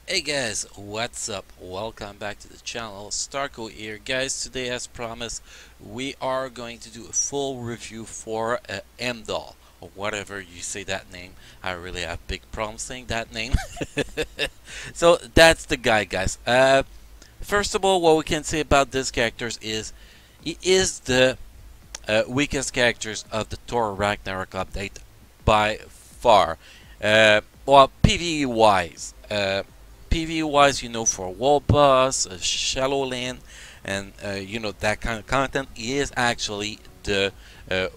Hey guys, what's up? Welcome back to the channel. Starco here, guys. Today, as promised, we are going to do a full review for Heimdall, or whatever you say that name. I really have big problems saying that name. So that's the guy, guys. First of all, what we can say about this character is he is the weakest characters of the Thor Ragnarok update by far. Well, PvE wise. PvE wise, for Wall Boss, Shallow Land, and that kind of content is actually the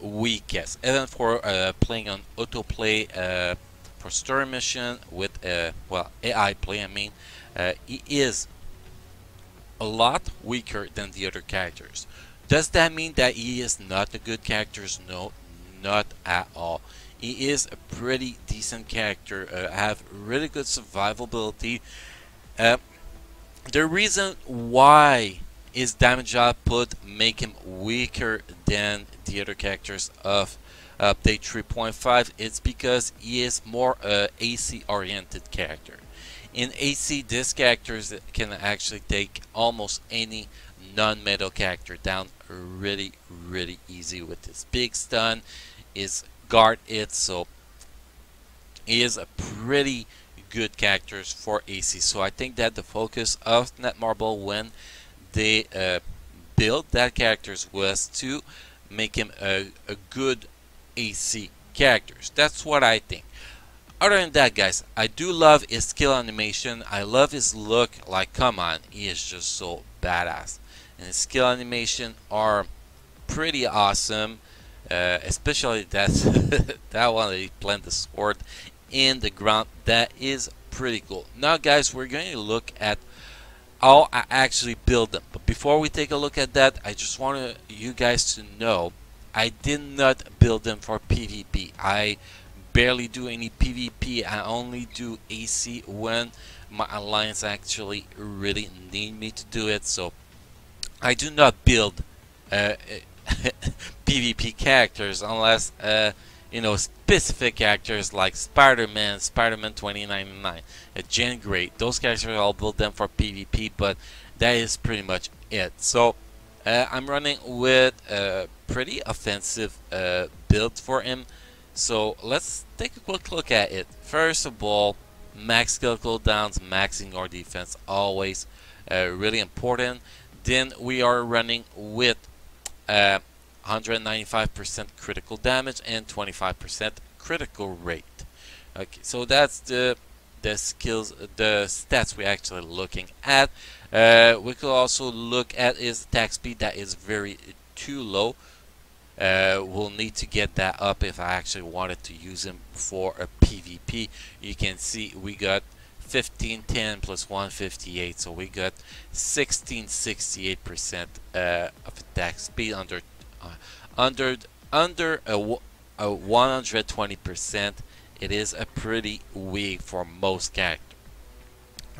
weakest. Even for playing on autoplay for story mission with AI play, it is a lot weaker than the other characters. Does that mean that he is not a good character? No, not at all. He is a pretty decent character, have really good survivability. Uh, the reason why his damage output make him weaker than the other characters of update 3.5 is because he is more AC oriented character. In AC, this character can actually take almost any non-metal character down really, really easy with his big stun, his guard it, so he is a pretty good characters for AC. So I think that the focus of Netmarble when they built that characters was to make him a good AC characters. That's what I think. Other than that, guys, I do love his skill animation. I love his look. Like, come on, he is just so badass. And his skill animation are pretty awesome. Especially that that one that he planted the sword in the ground. That is pretty cool. Now, guys, we're going to look at how I actually build them. But before we take a look at that, I just want you guys to know I did not build them for PvP. I barely do any PvP. I only do AC when my alliance actually really need me to do it. So I do not build PvP characters unless specific characters like Spider-Man, Spider-Man 2099, Jean Grey. Those characters I'll build them for PvP, but that is pretty much it. So I'm running with a pretty offensive build for him. So let's take a quick look at it. First of all, max skill cooldowns, maxing our defense, always really important. Then we are running with 195% critical damage and 25% critical rate. Okay, so that's the skills, the stats we're actually looking at. We could also look at his attack speed that is very too low. We'll need to get that up if I actually wanted to use him for a PvP. You can see we got 1510 plus 158, so we got 1668% of attack speed under a 120%. It is a pretty weak for most characters.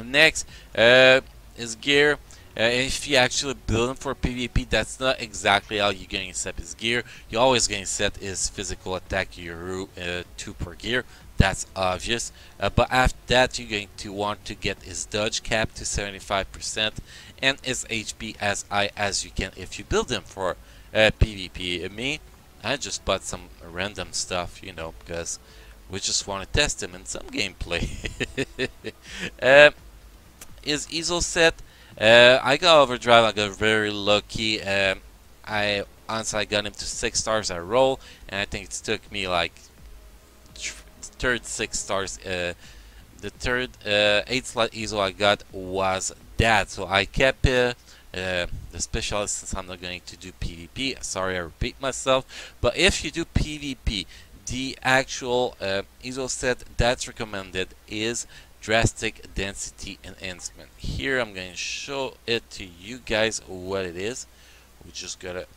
Next is gear. If you actually build him for PvP, that's not exactly how you're going to set his gear. You're always going to set his physical attack, your 2 per gear. That's obvious. But after that, you're going to want to get his dodge cap to 75% and his HP as high as you can if you build him for PvP. I just bought some random stuff, because we just want to test him in some gameplay. His easel set. I got overdrive. I got very lucky. Once I got him to 6 stars, I roll, and I think it took me like third 6 stars. The third 8 slot easel I got was that, so I kept the specialist since I'm not going to do PvP. Sorry, I repeat myself, but if you do PvP, the actual easel set that's recommended is drastic density enhancement. Here I'm going to show it to you guys what it is. We just gotta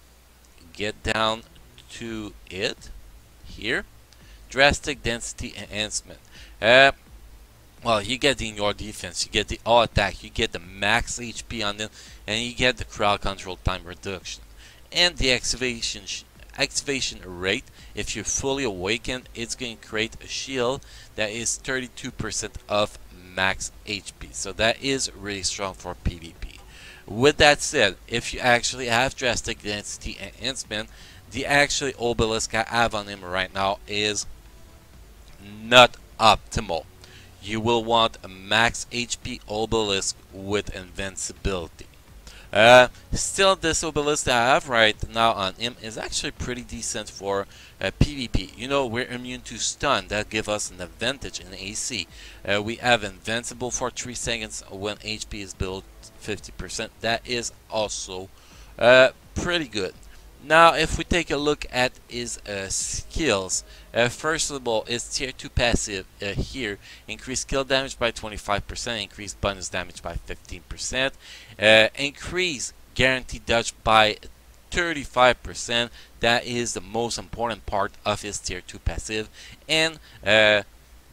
get down to it here. Drastic density enhancement. Well, you get in your defense, you get the all attack, you get the max HP on them, and you get the crowd control time reduction. And the activation rate, if you're fully awakened, it's going to create a shield that is 32% of max HP. So that is really strong for PvP. With that said, if you actually have drastic density enhancement, the actual obelisk I have on him right now is not optimal. You will want a max HP obelisk with invincibility. Still, this obelisk that I have right now on him is actually pretty decent for PvP. You know, we're immune to stun. That gives us an advantage in AC. We have invincible for 3 seconds when HP is below 50%. That is also pretty good. Now, if we take a look at his skills, first of all, his tier 2 passive here, increase skill damage by 25%, increase bonus damage by 15%, increase guaranteed dodge by 35%. That is the most important part of his tier 2 passive, and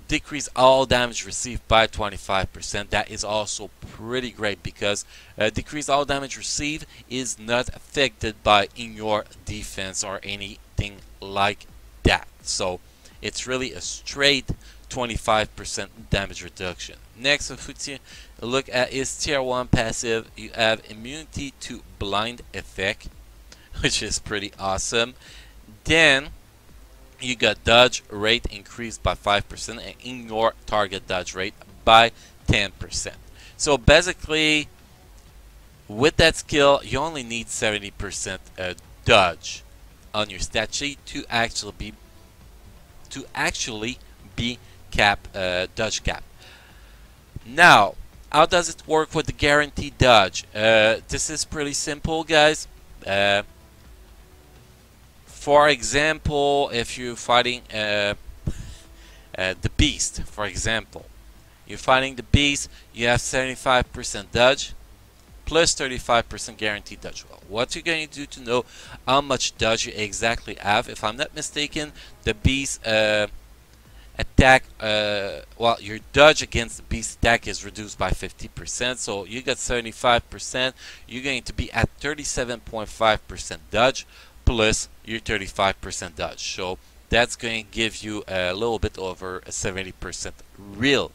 decrease all damage received by 25%. That is also pretty great because decrease all damage received is not affected by in your defense or anything like that. So it's really a straight 25% damage reduction. Next, if we look at his tier 1 passive, you have immunity to blind effect, which is pretty awesome. Then you got dodge rate increased by 5% and ignore target dodge rate by 10%. So basically, with that skill, you only need 70% dodge on your stat sheet to actually be dodge cap. Now, how does it work with the guaranteed dodge? This is pretty simple, guys. For example, if you're fighting the beast, for example, you're fighting the beast, you have 75% dodge plus 35% guaranteed dodge. Well, what you're going to do to know how much dodge you exactly have, if I'm not mistaken, the beast attack, well, your dodge against the beast attack is reduced by 50%, so you got 75%, you're going to be at 37.5% dodge plus your 35% dodge. So that's going to give you a little bit over 70% real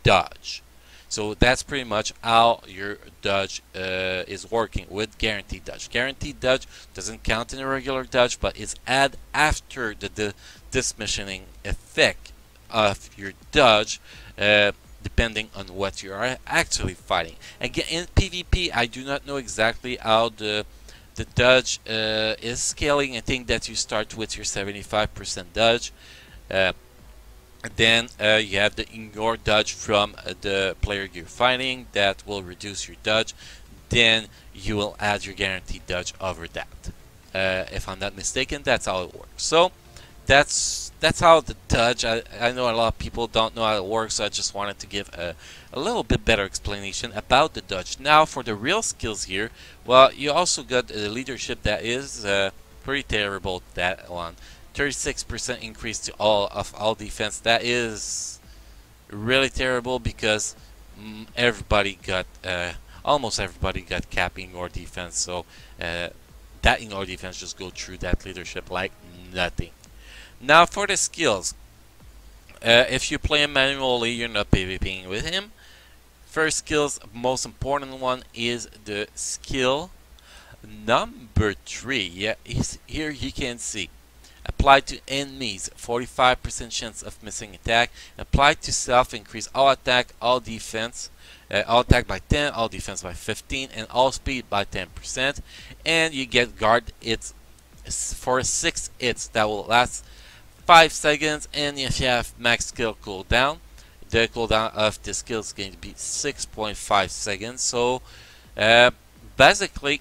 dodge. So that's pretty much how your dodge is working with guaranteed dodge. Guaranteed dodge doesn't count in a regular dodge, but is add after the dismissioning effect of your dodge, depending on what you are actually fighting. Again, in PvP, I do not know exactly how the dodge is scaling. I think that you start with your 75% dodge. Then you have the ignore dodge from the player you're fighting. That will reduce your dodge. Then you will add your guaranteed dodge over that. If I'm not mistaken, that's how it works. So that's how the dodge. I know a lot of people don't know how it works, so I just wanted to give a little bit better explanation about the dodge. Now for the real skills here, well, you also got the leadership that is pretty terrible. That one, 36% increase to all defense. That is really terrible because everybody got almost everybody got cap ignore defense. So that ignore defense just go through that leadership like nothing. Now for the skills, if you play him manually, you're not PvPing with him. First skills, most important one is the skill number 3. Yeah, here you can see. Apply to enemies, 45% chance of missing attack. Apply to self, increase all attack, all defense. All attack by 10, all defense by 15, and all speed by 10%. And you get guard hits for 6 hits that will last 5 seconds. And if you have max skill cooldown, the cooldown of the skill is going to be 6.5 seconds. So basically,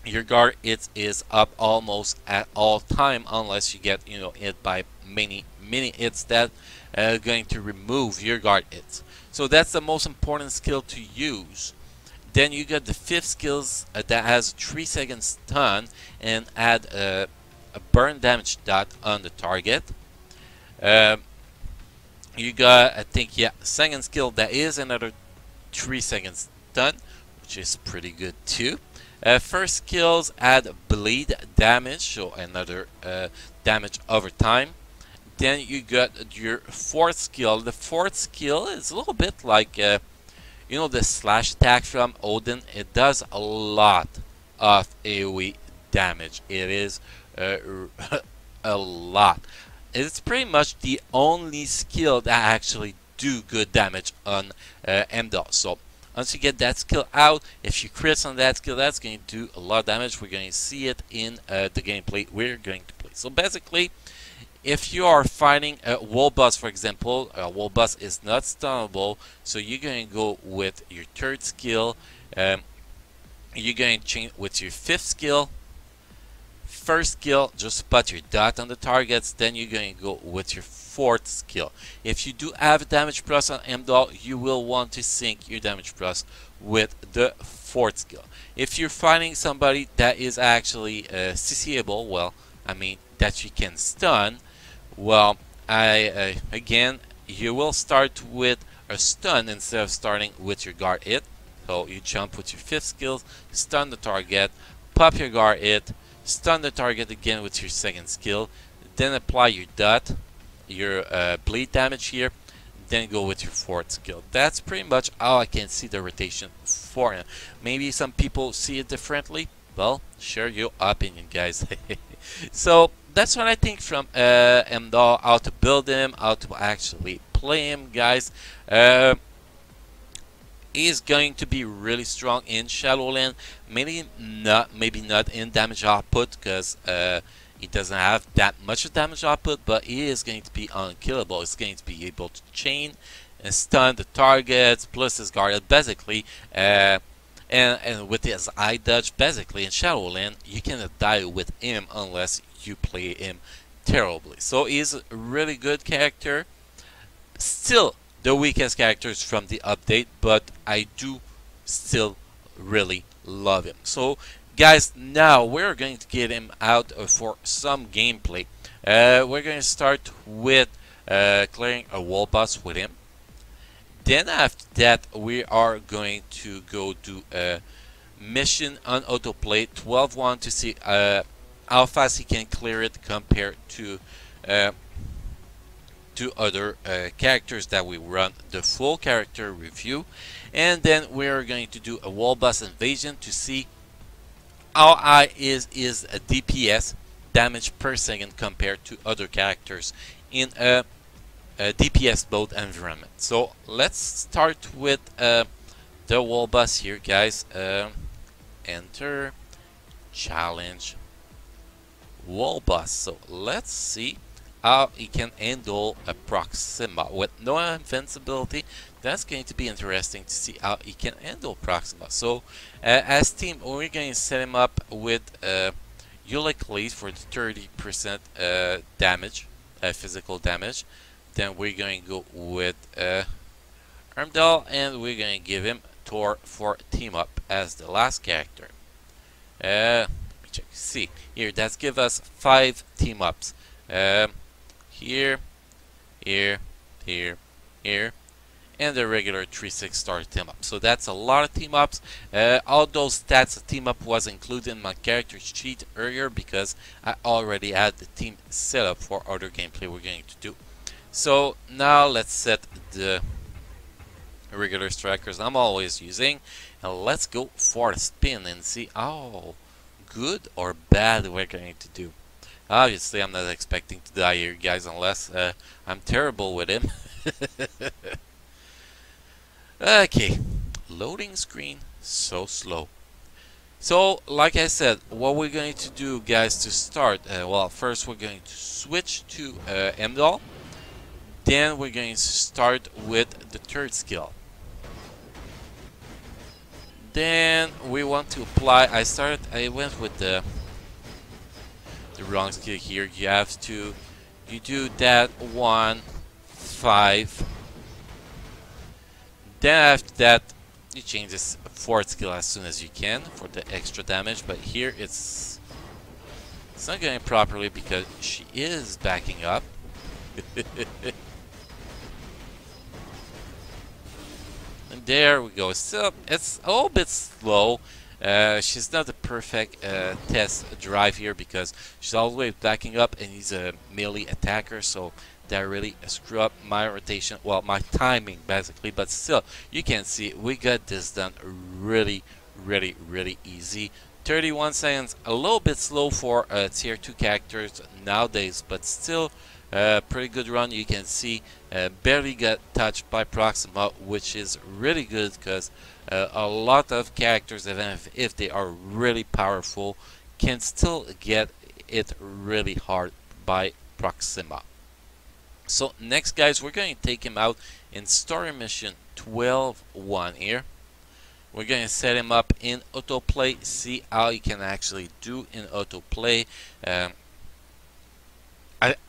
your guard hit is up almost at all time, unless you get hit by many hits that are going to remove your guard hits. So that's the most important skill to use. Then you got the 5th skills that has 3 second stun and add a burn damage dot on the target. You got, I think, yeah, 2nd skill that is another 3 seconds stun, which is pretty good too. First skills add bleed damage, so another damage over time. Then you got your fourth skill. The fourth skill is a little bit like, you know, the slash attack from Odin. It does a lot of AoE damage. It is a lot. It's pretty much the only skill that actually do good damage on Heimdall. So once you get that skill out, if you crit on that skill, that's going to do a lot of damage. We're going to see it in the gameplay we're going to play. So basically, if you are fighting a wall boss, for example, a wall boss is not stunnable, so you're going to go with your third skill. You're going to change with your fifth skill. First skill, just put your dot on the targets. Then you're going to go with your fourth skill. If you do have a damage plus on Heimdall, you will want to sync your damage plus with the fourth skill. If you're fighting somebody that is actually CCable, well, I mean that you can stun, well, again, you will start with a stun instead of starting with your guard hit. So you jump with your fifth skill, stun the target, pop your guard hit, stun the target again with your second skill, then apply your dot, your bleed damage here, then go with your fourth skill. That's pretty much how I can see the rotation for him. Maybe some people see it differently. Well, share your opinion, guys. So that's what I think from Heimdall, how to build him, how to actually play him, guys. He's going to be really strong in Shadowland. Maybe not in damage output, because he doesn't have that much damage output, but he is going to be unkillable. He's going to be able to chain and stun the targets, plus his guard, basically. And with his eye dodge, basically in Shadowland, you cannot die with him unless you play him terribly. So he's a really good character. Still the weakest characters from the update, but I do still really love him. So guys, now we're going to get him out for some gameplay. We're going to start with clearing a wall boss with him. Then after that, we are going to go do a mission on autoplay 12-1 to see how fast he can clear it compared to other characters that we run the full character review. And then we are going to do a wall boss invasion to see how high is a DPS, damage per second, compared to other characters in a DPS mode environment. So let's start with the wall boss here, guys. Enter challenge wall boss. So let's see how he can handle a Proxima with no invincibility. That's going to be interesting to see how he can handle Proxima. So as team, we're going to set him up with Eulicles for the 30% damage, physical damage. Then we're going to go with Heimdall, and we're going to give him Thor for team up as the last character. Let me check. See here, that's give us 5 team ups. Here, here, here, here, and the regular 3-6 star team up. So that's a lot of team ups. All those stats of team up was included in my character sheet earlier because I already had the team set up for other gameplay we're going to do. So now let's set the regular strikers I'm always using, and let's go for a spin and see how good or bad we're going to do. Obviously, I'm not expecting to die here, guys, unless I'm terrible with him. Okay, loading screen, so slow. So, like I said, what we're going to do, guys, to start, well, first we're going to switch to Heimdall. Then we're going to start with the third skill. Then we want to apply. I went with the wrong skill here. You do that 1, 5. Then after that, you change this fourth skill as soon as you can for the extra damage. But here it's not going properly because she is backing up. And there we go. Still, it's a little bit slow. She's not the perfect test drive here because she's always backing up and he's a melee attacker, so that really screw up my rotation, well, my timing basically. But still, you can see we got this done really, really easy. 31 seconds, a little bit slow for tier 2 characters nowadays, but still pretty good run. You can see barely got touched by Proxima, which is really good because a lot of characters, even if they are really powerful, can still get it really hard by Proxima. So next, guys, we're going to take him out in story mission 12-1 here. We're going to set him up in autoplay, see how he can actually do in autoplay.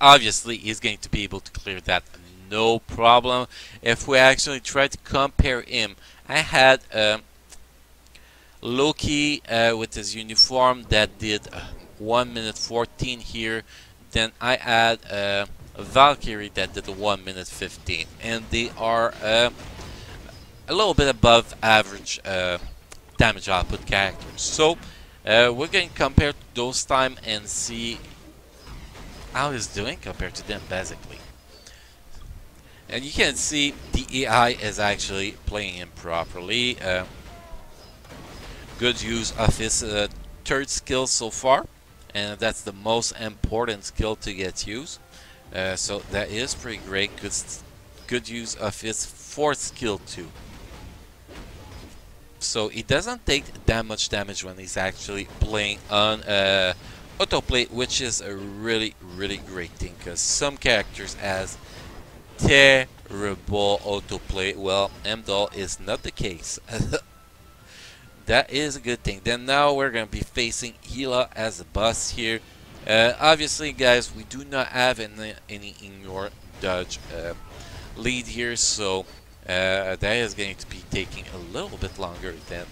Obviously, he's going to be able to clear that no problem. If we actually try to compare him, I had Loki with his uniform that did 1 minute 14 here. Then I had Valkyrie that did 1 minute 15, and they are a little bit above average damage output characters. So we're going to compare those time and see how he's doing compared to them, basically. And you can see the AI is actually playing him properly. Good use of his third skill so far, and that's the most important skill to get used. So that is pretty great. Good use of his fourth skill too. So he doesn't take that much damage when he's actually playing on autoplay, which is a really great thing because some characters has terrible autoplay. Well, Heimdall is not the case. That is a good thing. Then now we're going to be facing Hela as a boss here. Obviously, guys, we do not have any ignore dodge lead here, so that is going to be taking a little bit longer than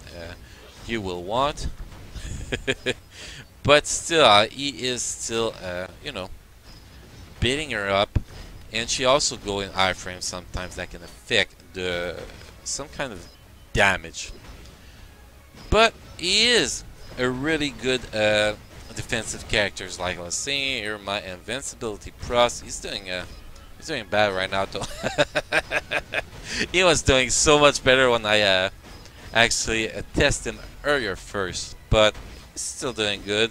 you will want. But still, he is still, you know, beating her up, and she also go in iframe sometimes that can affect some kind of damage. But he is a really good defensive characters, like I was saying here. My invincibility plus, he's doing bad right now though. He was doing so much better when I actually tested him earlier first, but he's still doing good.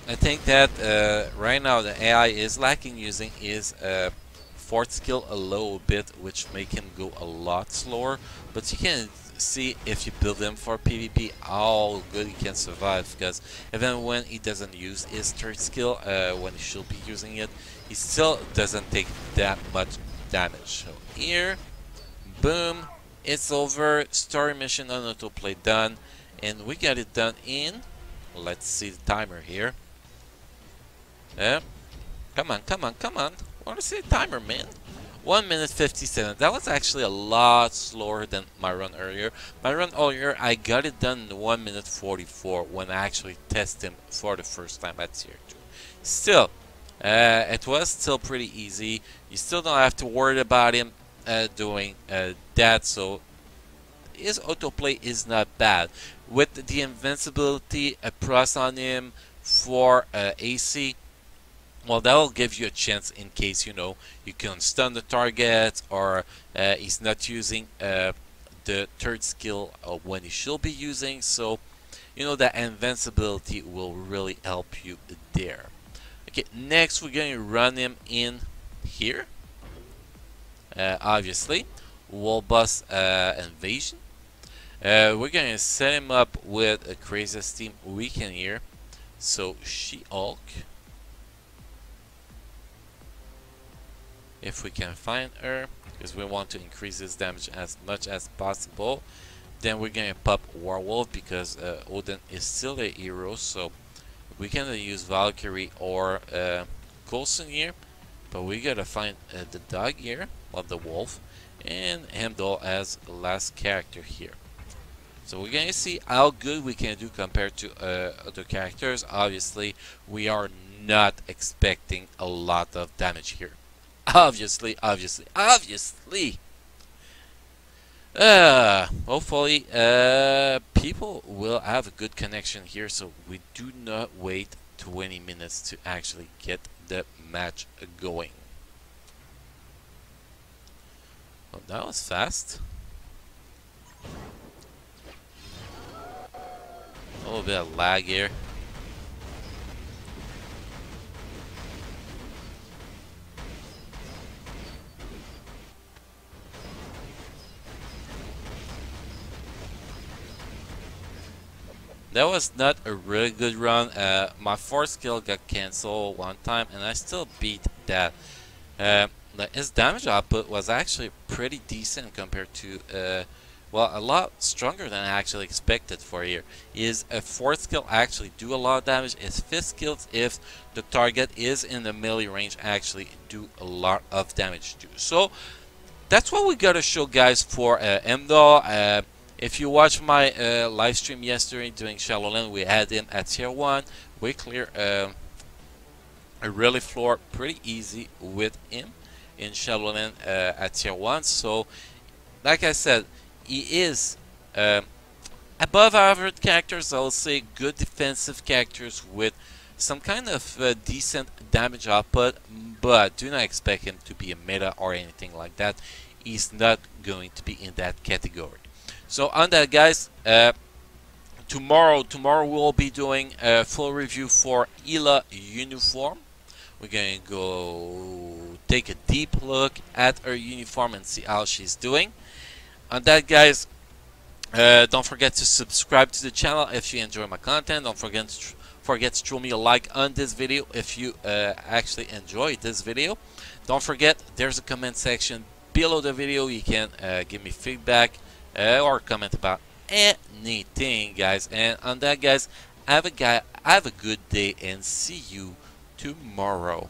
I think that right now the AI is lacking using his fourth skill a little bit, which make him go a lot slower. But you can see if you build him for PvP how good he can survive, because even when he doesn't use his third skill, when he should be using it, he still doesn't take that much damage. So here, boom, it's over. Story mission on autoplay done, and we got it done in, let's see the timer here. Come on. I want to see the timer, man. 1 minute 57. That was actually a lot slower than my run earlier. My run earlier, I got it done in 1 minute 44 when I actually tested him for the first time at tier 2. Still, it was still pretty easy. You still don't have to worry about him doing that, so his autoplay is not bad. With the invincibility plus on him for AC, well, that will give you a chance in case, you know, you can stun the target, or he's not using the third skill when he should be using. So, you know, that invincibility will really help you there. Okay, next we're going to run him in here. Obviously, wall boss invasion. We're going to set him up with a craziest team we can here. So, She-Hulk. If we can find her, because we want to increase his damage as much as possible. Then we're going to pop Werewolf, because Odin is still a hero, so we can use Valkyrie or Coulson here. But we gotta find the dog here, or the wolf, and Heimdall as the last character here. So we're going to see how good we can do compared to other characters. Obviously, we are not expecting a lot of damage here. Obviously. Hopefully, people will have a good connection here, so we do not wait 20 minutes to actually get the match going. Oh, that was fast. A little bit of lag here. That was not a really good run. My fourth skill got cancelled one time, and I still beat that. Uh, his damage output was actually pretty decent compared to, well, a lot stronger than I actually expected for here. His fourth skill actually do a lot of damage. His fifth skills, if the target is in the melee range, actually do a lot of damage too. So that's what we gotta show, guys, for Heimdall. If you watch my live stream yesterday doing Shadowland, we had him at tier 1. We clear a really floor pretty easy with him in Shadowland at tier 1. So, like I said, he is above average characters. I would say good defensive characters with some kind of decent damage output, but do not expect him to be a meta or anything like that. He's not going to be in that category. So on that, guys, tomorrow we'll be doing a full review for Hela uniform. We're going to go take a deep look at her uniform and see how she's doing. On that, guys, don't forget to subscribe to the channel if you enjoy my content. Don't forget to throw me a like on this video if you actually enjoyed this video. Don't forget, there's a comment section below the video. You can give me feedback or comment about anything, guys. And on that, guys, have a good day and see you tomorrow.